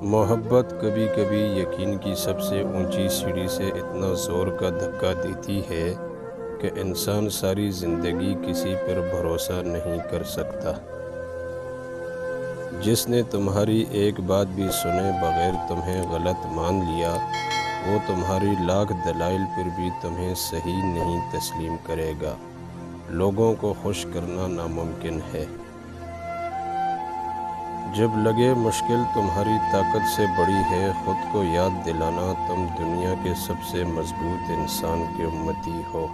محبت کبھی کبھی یقین کی سب سے اونچی سیڑھی سے اتنا زور کا دھکا دیتی ہے کہ انسان ساری زندگی کسی پر بھروسہ نہیں کر سکتا۔ جس نے تمہاری ایک بات بھی سنے بغیر تمہیں غلط مان لیا، وہ تمہاری لاکھ دلائل پر بھی تمہیں صحیح نہیں تسلیم کرے گا۔ لوگوں کو خوش کرنا ناممکن ہے۔ جب لگے مشکل تمہاری طاقت سے بڑی ہے، خود کو یاد دلانا تم دنیا کے سب سے مضبوط انسان کے امتی ہو۔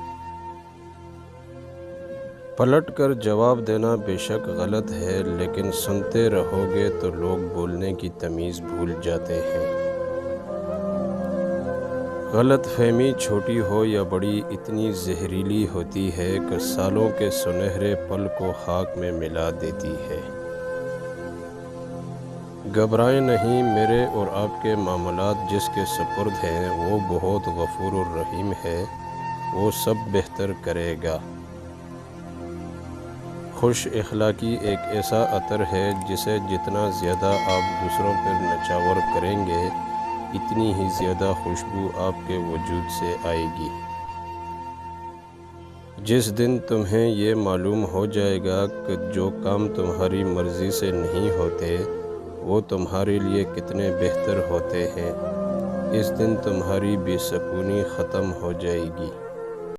پلٹ کر جواب دینا بے شک غلط ہے، لیکن سنتے رہو گے تو لوگ بولنے کی تمیز بھول جاتے ہیں۔ غلط فہمی چھوٹی ہو یا بڑی اتنی زہریلی ہوتی ہے کہ سالوں کے سنہرے پل کو خاک میں ملا دیتی ہے۔ گھبرائیں نہیں، میرے اور آپ کے معاملات جس کے سپرد ہیں وہ بہت غفور الرحیم ہے، وہ سب بہتر کرے گا۔ خوش اخلاقی ایک ایسا عطر ہے جسے جتنا زیادہ آپ دوسروں پر نچھاور کریں گے، اتنی ہی زیادہ خوشبو آپ کے وجود سے آئے گی۔ جس دن تمہیں یہ معلوم ہو جائے گا کہ جو کام تمہاری مرضی سے نہیں ہوتے وہ تمہارے لیے کتنے بہتر ہوتے ہیں، اس دن تمہاری بے سکونی ختم ہو جائے گی۔